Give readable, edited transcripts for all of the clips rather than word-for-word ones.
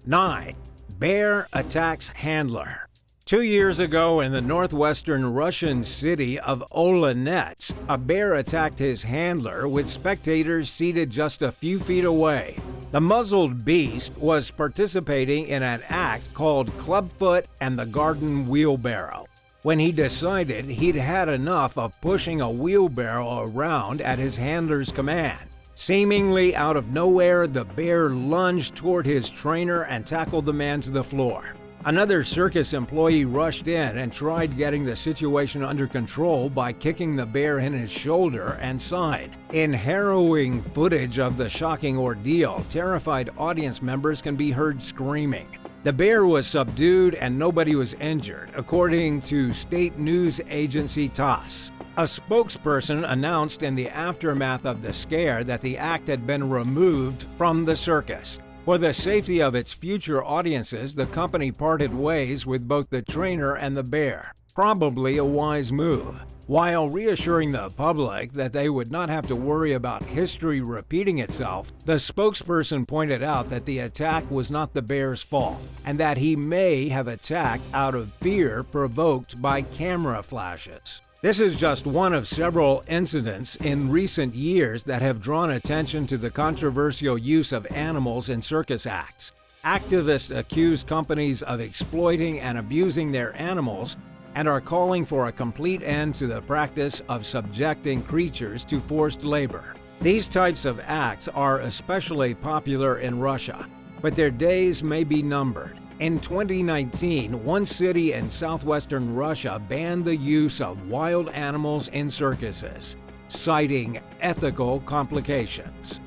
9. Bear attacks handler. 2 years ago in the northwestern Russian city of Olonets, a bear attacked his handler with spectators seated just a few feet away. The muzzled beast was participating in an act called Clubfoot and the Garden Wheelbarrow. When he decided he'd had enough of pushing a wheelbarrow around at his handler's command, seemingly out of nowhere, the bear lunged toward his trainer and tackled the man to the floor. Another circus employee rushed in and tried getting the situation under control by kicking the bear in his shoulder and side. In harrowing footage of the shocking ordeal, terrified audience members can be heard screaming. The bear was subdued and nobody was injured, according to state news agency TASS. A spokesperson announced in the aftermath of the scare that the act had been removed from the circus. For the safety of its future audiences, the company parted ways with both the trainer and the bear. Probably a wise move. While reassuring the public that they would not have to worry about history repeating itself, the spokesperson pointed out that the attack was not the bear's fault, and that he may have attacked out of fear provoked by camera flashes. This is just one of several incidents in recent years that have drawn attention to the controversial use of animals in circus acts. Activists accuse companies of exploiting and abusing their animals and are calling for a complete end to the practice of subjecting creatures to forced labor. These types of acts are especially popular in Russia, but their days may be numbered. In 2019, one city in southwestern Russia banned the use of wild animals in circuses, citing ethical complications.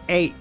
8.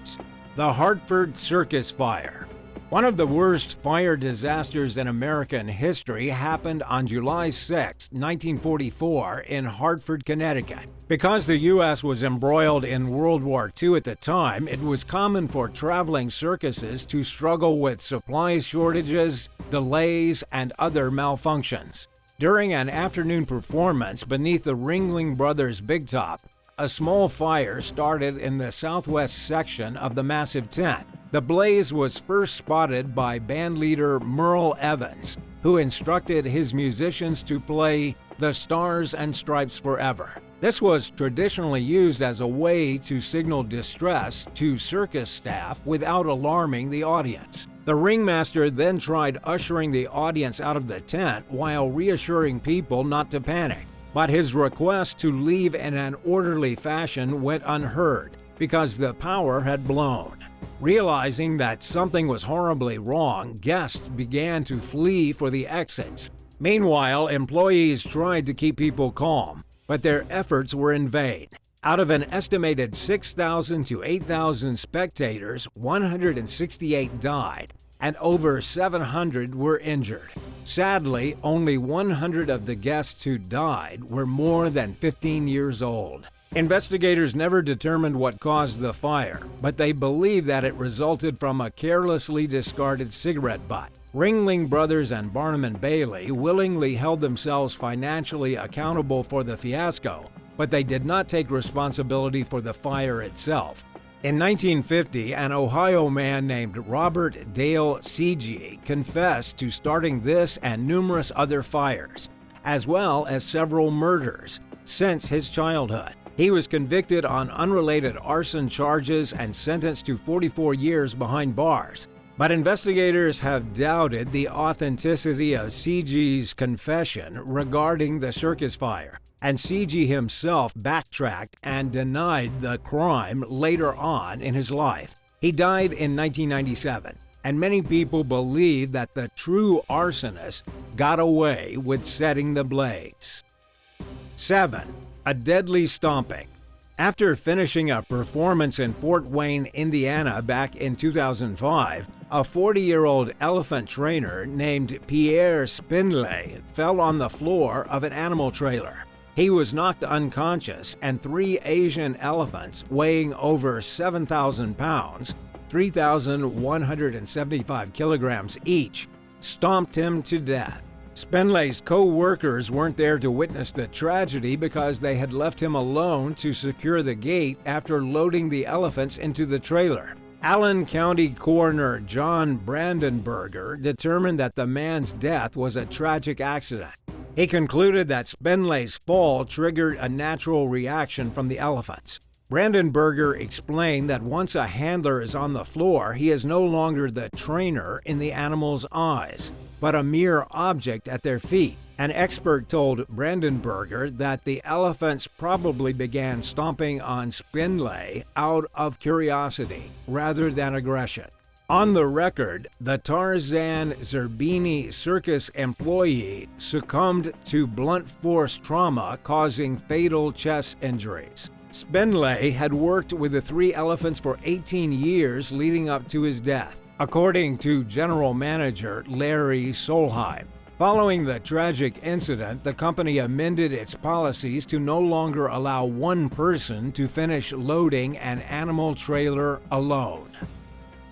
The Hartford Circus Fire. One of the worst fire disasters in American history happened on July 6, 1944, in Hartford, Connecticut. Because the U.S. was embroiled in World War II at the time, it was common for traveling circuses to struggle with supply shortages, delays, and other malfunctions. During an afternoon performance beneath the Ringling Brothers Big Top, a small fire started in the southwest section of the massive tent. The blaze was first spotted by bandleader Merle Evans, who instructed his musicians to play The Stars and Stripes Forever. This was traditionally used as a way to signal distress to circus staff without alarming the audience. The ringmaster then tried ushering the audience out of the tent while reassuring people not to panic. But his request to leave in an orderly fashion went unheard because the power had blown. Realizing that something was horribly wrong, guests began to flee for the exits. Meanwhile, employees tried to keep people calm, but their efforts were in vain. Out of an estimated 6,000 to 8,000 spectators, 168 died, and over 700 were injured. Sadly, only 100 of the guests who died were more than 15 years old. Investigators never determined what caused the fire, but they believe that it resulted from a carelessly discarded cigarette butt. Ringling Brothers and Barnum and Bailey willingly held themselves financially accountable for the fiasco, but they did not take responsibility for the fire itself. In 1950, an Ohio man named Robert Dale Seegee confessed to starting this and numerous other fires, as well as several murders, since his childhood. He was convicted on unrelated arson charges and sentenced to 44 years behind bars. But investigators have doubted the authenticity of Seegee's confession regarding the circus fire, and Seegee himself backtracked and denied the crime later on in his life. He died in 1997, and many people believe that the true arsonist got away with setting the blaze. 7. A deadly stomping. After finishing a performance in Fort Wayne, Indiana back in 2005, a 40-year-old elephant trainer named Pierre Spindley fell on the floor of an animal trailer. He was knocked unconscious, and 3 Asian elephants weighing over 7,000 pounds, 3,175 kilograms each, stomped him to death. Spindley's co-workers weren't there to witness the tragedy because they had left him alone to secure the gate after loading the elephants into the trailer. Allen County Coroner John Brandenberger determined that the man's death was a tragic accident. He concluded that Spindley's fall triggered a natural reaction from the elephants. Brandenberger explained that once a handler is on the floor, he is no longer the trainer in the animal's eyes, but a mere object at their feet. An expert told Brandenberger that the elephants probably began stomping on Spindley out of curiosity rather than aggression. On the record, the Tarzan Zerbini Circus employee succumbed to blunt force trauma causing fatal chest injuries. Spindley had worked with the 3 elephants for 18 years leading up to his death, according to General Manager Larry Solheim. Following the tragic incident, the company amended its policies to no longer allow one person to finish loading an animal trailer alone.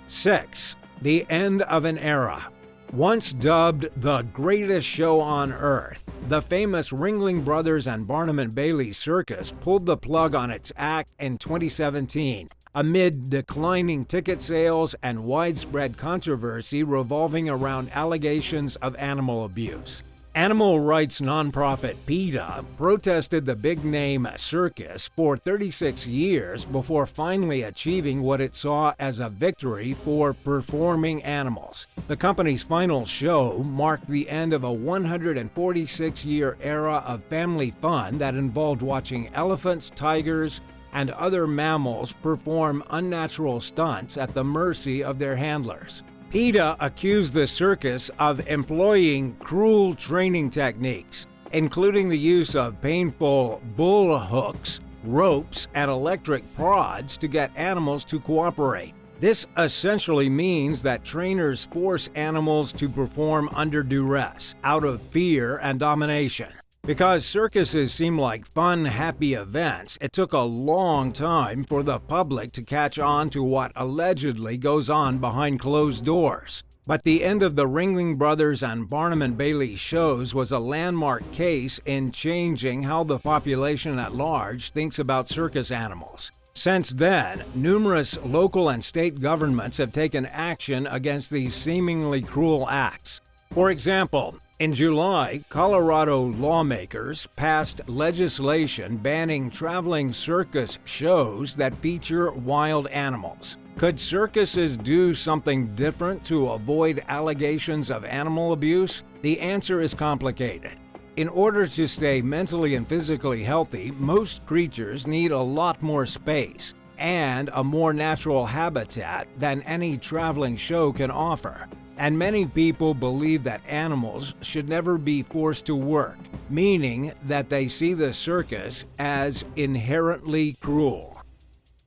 6. The end of an era. Once dubbed the greatest show on earth, the famous Ringling Brothers and Barnum and Bailey Circus pulled the plug on its act in 2017, amid declining ticket sales and widespread controversy revolving around allegations of animal abuse. Animal rights nonprofit PETA protested the big-name Circus for 36 years before finally achieving what it saw as a victory for performing animals. The company's final show marked the end of a 146-year era of family fun that involved watching elephants, tigers, and other mammals perform unnatural stunts at the mercy of their handlers. PETA accused the circus of employing cruel training techniques, including the use of painful bull hooks, ropes, and electric prods to get animals to cooperate. This essentially means that trainers force animals to perform under duress, out of fear and domination. Because circuses seem like fun, happy events, it took a long time for the public to catch on to what allegedly goes on behind closed doors. But the end of the Ringling Brothers and Barnum and Bailey shows was a landmark case in changing how the population at large thinks about circus animals. Since then, numerous local and state governments have taken action against these seemingly cruel acts. For example, in July, Colorado lawmakers passed legislation banning traveling circus shows that feature wild animals. Could circuses do something different to avoid allegations of animal abuse? The answer is complicated. In order to stay mentally and physically healthy, most creatures need a lot more space and a more natural habitat than any traveling show can offer. And many people believe that animals should never be forced to work, meaning that they see the circus as inherently cruel.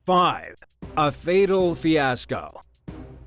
5. A fatal fiasco.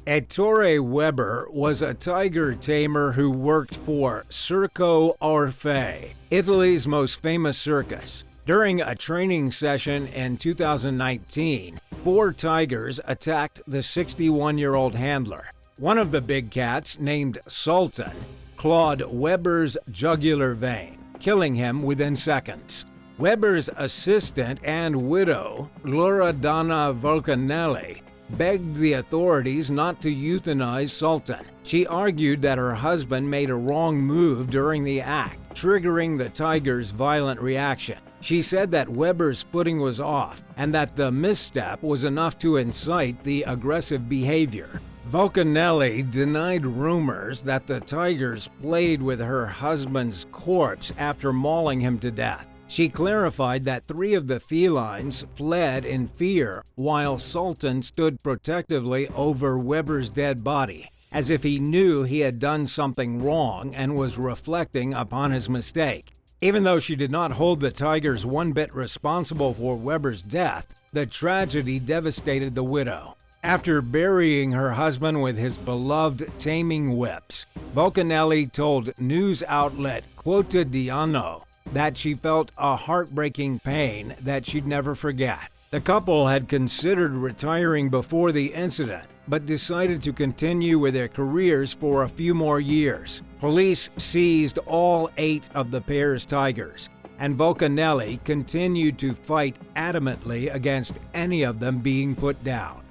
Ettore Weber was a tiger tamer who worked for Circo Orfei, Italy's most famous circus. During a training session in 2019, 4 tigers attacked the 61-year-old handler. One of the big cats, named Sultan, clawed Weber's jugular vein, killing him within seconds. Weber's assistant and widow, Loredana Vulcanelli, begged the authorities not to euthanize Sultan. She argued that her husband made a wrong move during the act, triggering the tiger's violent reaction. She said that Weber's footing was off and that the misstep was enough to incite the aggressive behavior. Vulcanelli denied rumors that the tigers played with her husband's corpse after mauling him to death. She clarified that 3 of the felines fled in fear while Sultan stood protectively over Weber's dead body, as if he knew he had done something wrong and was reflecting upon his mistake. Even though she did not hold the tigers one bit responsible for Weber's death, the tragedy devastated the widow. After burying her husband with his beloved taming whips, Vulcanelli told news outlet Quotidiano that she felt a heartbreaking pain that she'd never forget. The couple had considered retiring before the incident, but decided to continue with their careers for a few more years. Police seized all 8 of the pair's tigers, and Vulcanelli continued to fight adamantly against any of them being put down.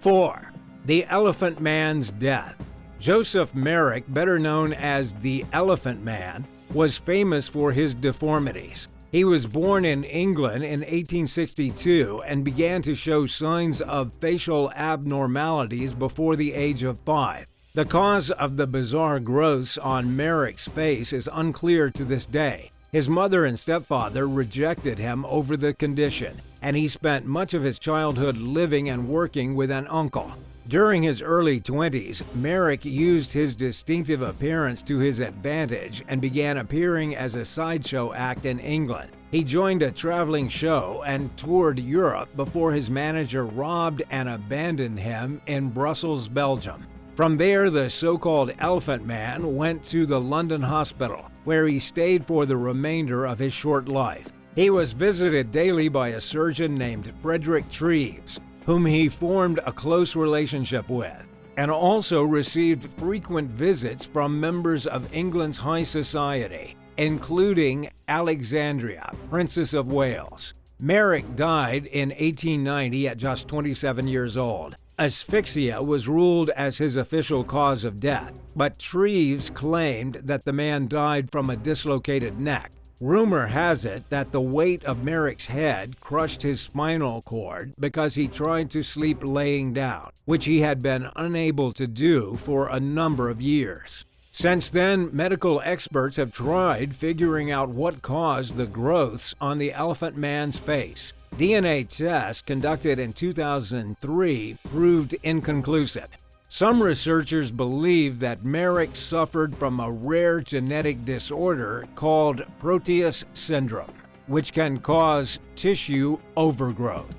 4. The Elephant Man's death. Joseph Merrick, better known as the Elephant Man, was famous for his deformities. He was born in England in 1862 and began to show signs of facial abnormalities before the age of 5. The cause of the bizarre growths on Merrick's face is unclear to this day. His mother and stepfather rejected him over the condition, and he spent much of his childhood living and working with an uncle. During his early 20s, Merrick used his distinctive appearance to his advantage and began appearing as a sideshow act in England. He joined a traveling show and toured Europe before his manager robbed and abandoned him in Brussels, Belgium. From there, the so-called Elephant Man went to the London hospital, where he stayed for the remainder of his short life. He was visited daily by a surgeon named Frederick Treves, whom he formed a close relationship with, and also received frequent visits from members of England's high society, including Alexandria, Princess of Wales. Merrick died in 1890 at just 27 years old. Asphyxia was ruled as his official cause of death, but Treves claimed that the man died from a dislocated neck. Rumor has it that the weight of Merrick's head crushed his spinal cord because he tried to sleep laying down, which he had been unable to do for a number of years. Since then, medical experts have tried figuring out what caused the growths on the Elephant Man's face. DNA tests conducted in 2003 proved inconclusive. Some researchers believe that Merrick suffered from a rare genetic disorder called Proteus syndrome, which can cause tissue overgrowth.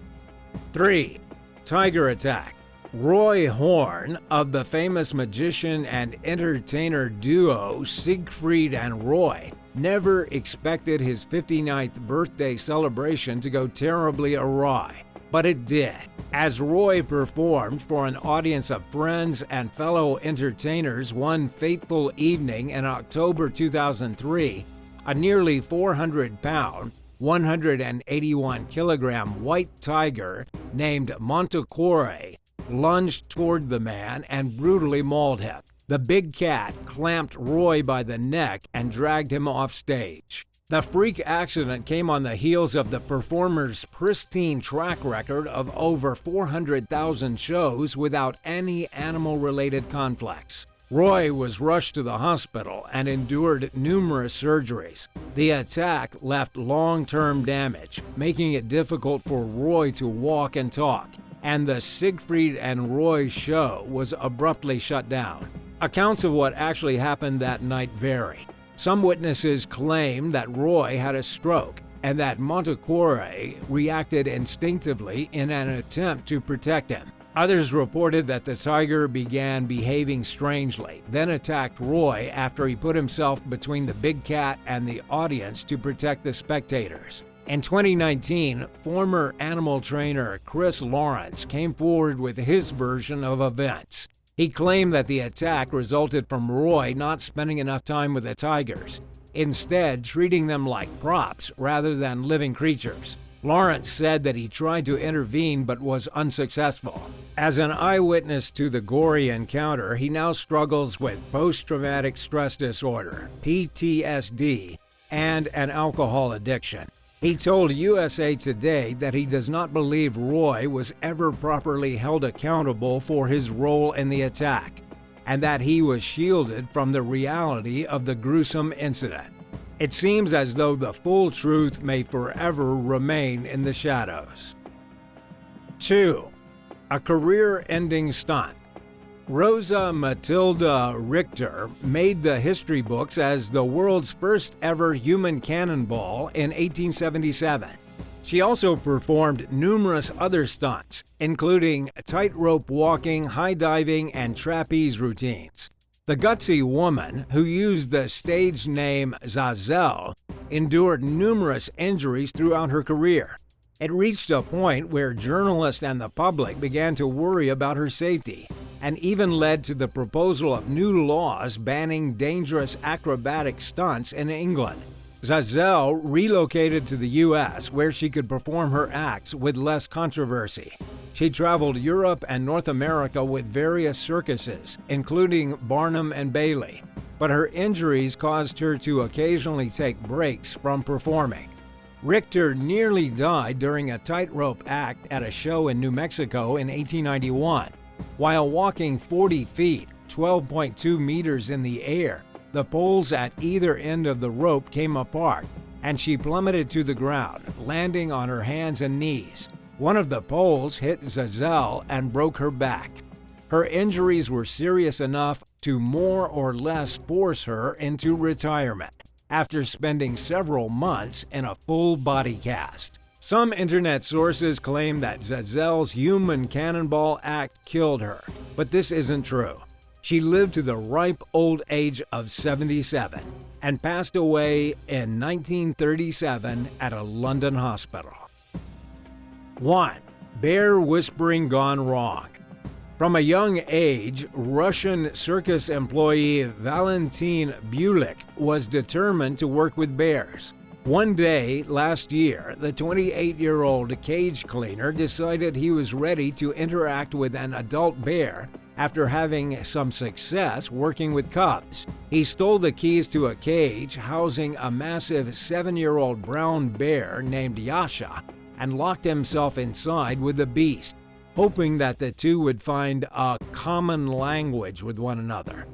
3. Tiger attack. Roy Horn of the famous magician and entertainer duo Siegfried and Roy never expected his 59th birthday celebration to go terribly awry. But it did. As Roy performed for an audience of friends and fellow entertainers one fateful evening in October 2003, a nearly 400-pound, 181-kilogram white tiger named Montecore lunged toward the man and brutally mauled him. The big cat clamped Roy by the neck and dragged him off stage. The freak accident came on the heels of the performer's pristine track record of over 400,000 shows without any animal-related conflicts. Roy was rushed to the hospital and endured numerous surgeries. The attack left long-term damage, making it difficult for Roy to walk and talk, and the Siegfried and Roy show was abruptly shut down. Accounts of what actually happened that night vary. Some witnesses claim that Roy had a stroke and that Montecore reacted instinctively in an attempt to protect him. Others reported that the tiger began behaving strangely, then attacked Roy after he put himself between the big cat and the audience to protect the spectators. In 2019, former animal trainer Chris Lawrence came forward with his version of events. He claimed that the attack resulted from Roy not spending enough time with the tigers, instead treating them like props rather than living creatures. Lawrence said that he tried to intervene but was unsuccessful. As an eyewitness to the gory encounter, he now struggles with post-traumatic stress disorder, PTSD, and an alcohol addiction. He told USA Today that he does not believe Roy was ever properly held accountable for his role in the attack, and that he was shielded from the reality of the gruesome incident. It seems as though the full truth may forever remain in the shadows. 2. A career-ending stunt. Rosa Matilda Richter made the history books as the world's first ever human cannonball in 1877. She also performed numerous other stunts, including tightrope walking, high diving, and trapeze routines. The gutsy woman, who used the stage name Zazelle, endured numerous injuries throughout her career. It reached a point where journalists and the public began to worry about her safety, and even led to the proposal of new laws banning dangerous acrobatic stunts in England. Zazelle relocated to the U.S., where she could perform her acts with less controversy. She traveled Europe and North America with various circuses, including Barnum and Bailey, but her injuries caused her to occasionally take breaks from performing. Richter nearly died during a tightrope act at a show in New Mexico in 1891. While walking 40 feet, 12.2 meters in the air, the poles at either end of the rope came apart, and she plummeted to the ground, landing on her hands and knees. One of the poles hit Zazelle and broke her back. Her injuries were serious enough to more or less force her into retirement, after spending several months in a full body cast. Some internet sources claim that Zazelle's human cannonball act killed her, but this isn't true. She lived to the ripe old age of 77 and passed away in 1937 at a London hospital. 1. Bear whispering gone wrong. From a young age, Russian circus employee Valentin Bulik was determined to work with bears. One day last year, the 28-year-old cage cleaner decided he was ready to interact with an adult bear after having some success working with cubs. He stole the keys to a cage housing a massive 7-year-old brown bear named Yasha and locked himself inside with the beast, hoping that the two would find a common language with one another.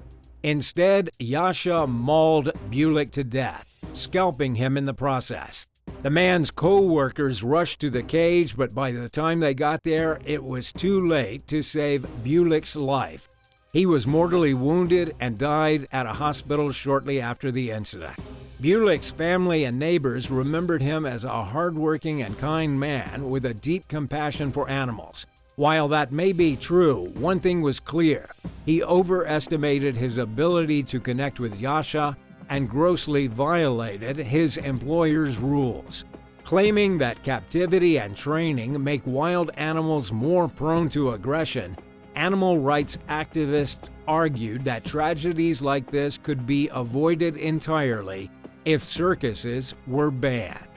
Instead, Yasha mauled Bulik to death, scalping him in the process. The man's co-workers rushed to the cage, but by the time they got there, it was too late to save Bulik's life. He was mortally wounded and died at a hospital shortly after the incident. Bulik's family and neighbors remembered him as a hardworking and kind man with a deep compassion for animals. While that may be true, one thing was clear. He overestimated his ability to connect with Yasha and grossly violated his employer's rules. Claiming that captivity and training make wild animals more prone to aggression, animal rights activists argued that tragedies like this could be avoided entirely if circuses were banned.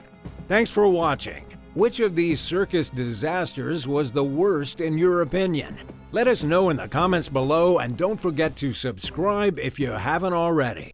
Thanks for watching. Which of these circus disasters was the worst in your opinion? Let us know in the comments below, and don't forget to subscribe if you haven't already.